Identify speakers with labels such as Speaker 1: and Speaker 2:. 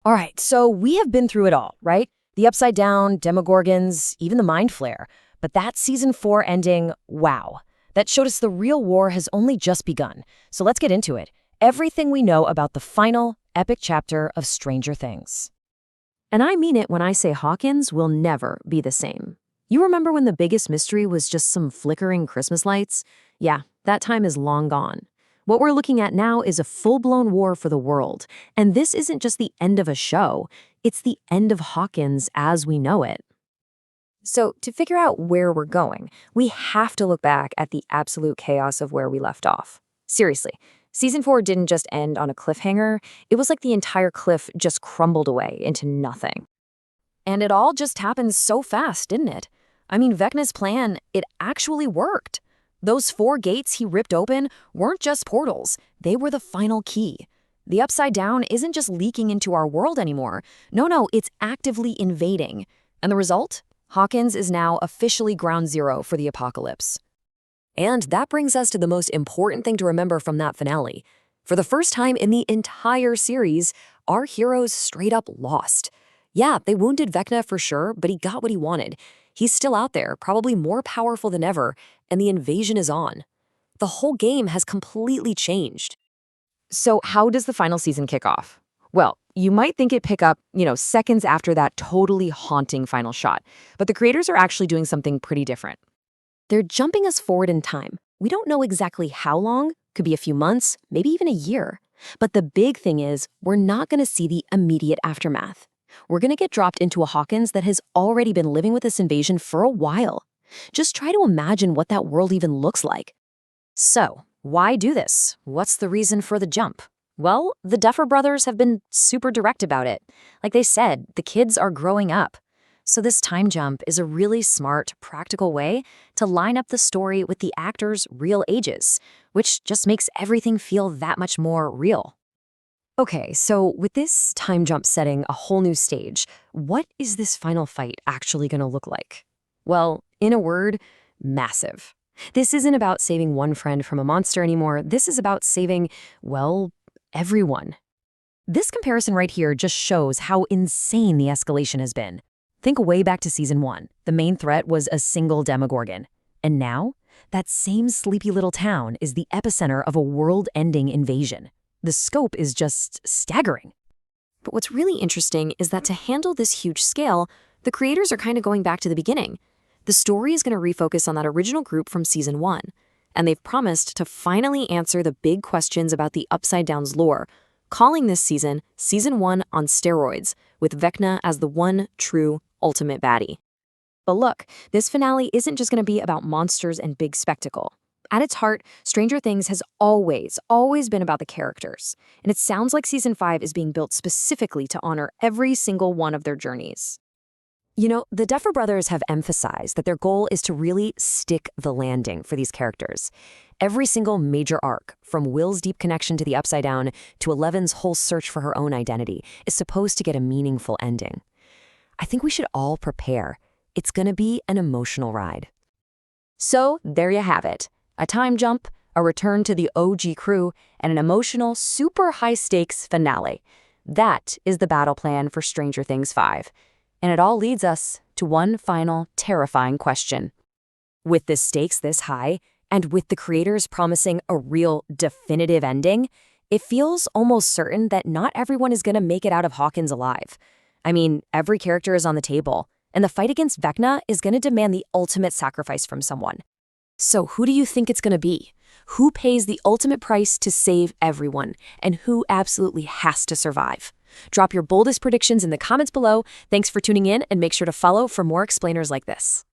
Speaker 1: All right, so we have been through it all, right? The Upside Down, Demogorgons, even the Mind Flare. But that season 4 ending, wow. That showed us the real war has only just begun. So let's get into it. Everything we know about the final, epic chapter of Stranger Things. And I mean it when I say Hawkins will never be the same. You remember when the biggest mystery was just some flickering Christmas lights? Yeah, that time is long gone. What we're looking at now is a full-blown war for the world. And this isn't just the end of a show, it's the end of Hawkins as we know it. So, to figure out where we're going, we have to look back at the absolute chaos of where we left off. Seriously, season 4 didn't just end on a cliffhanger, it was like the entire cliff just crumbled away into nothing. And it all just happened so fast, didn't it? I mean, Vecna's plan, it actually worked. Those 4 gates he ripped open weren't just portals, they were the final key. The Upside Down isn't just leaking into our world anymore. No, it's actively invading. And the result? Hawkins is now officially ground zero for the apocalypse. And that brings us to the most important thing to remember from that finale. For the first time in the entire series, our heroes straight up lost. Yeah, they wounded Vecna for sure, but he got what he wanted. He's still out there, probably more powerful than ever, and the invasion is on. The whole game has completely changed. So how does the final season kick off? Well, you might think it pick up, seconds after that totally haunting final shot, but the creators are actually doing something pretty different. They're jumping us forward in time. We don't know exactly how long, could be a few months, maybe even a year. But the big thing is, we're not going to see the immediate aftermath. We're going to get dropped into a Hawkins that has already been living with this invasion for a while. Just try to imagine what that world even looks like. So, why do this? What's the reason for the jump? Well, the Duffer Brothers have been super direct about it. Like they said, the kids are growing up. So this time jump is a really smart, practical way to line up the story with the actors' real ages, which just makes everything feel that much more real. Okay, so with this time jump setting a whole new stage, what is this final fight actually going to look like? Well, in a word, massive. This isn't about saving one friend from a monster anymore. This is about saving, well, everyone. This comparison right here just shows how insane the escalation has been. Think way back to season 1. The main threat was a single Demogorgon. And now, that same sleepy little town is the epicenter of a world-ending invasion. The scope is just staggering. But what's really interesting is that to handle this huge scale, the creators are kind of going back to the beginning. The story is going to refocus on that original group from season 1. And they've promised to finally answer the big questions about the Upside Down's lore, calling this season Season 1 on steroids, with Vecna as the one true ultimate baddie. But look, this finale isn't just going to be about monsters and big spectacle. At its heart, Stranger Things has always been about the characters. And it sounds like Season 5 is being built specifically to honor every single one of their journeys. The Duffer Brothers have emphasized that their goal is to really stick the landing for these characters. Every single major arc, from Will's deep connection to the Upside Down to Eleven's whole search for her own identity, is supposed to get a meaningful ending. I think we should all prepare. It's going to be an emotional ride. So, there you have it. A time jump, a return to the OG crew, and an emotional, super high-stakes finale. That is the battle plan for Stranger Things 5. And it all leads us to one final, terrifying question. With the stakes this high, and with the creators promising a real, definitive ending, it feels almost certain that not everyone is going to make it out of Hawkins alive. I mean, every character is on the table, and the fight against Vecna is going to demand the ultimate sacrifice from someone. So who do you think it's going to be? Who pays the ultimate price to save everyone, and who absolutely has to survive? Drop your boldest predictions in the comments below. Thanks for tuning in, and make sure to follow for more explainers like this.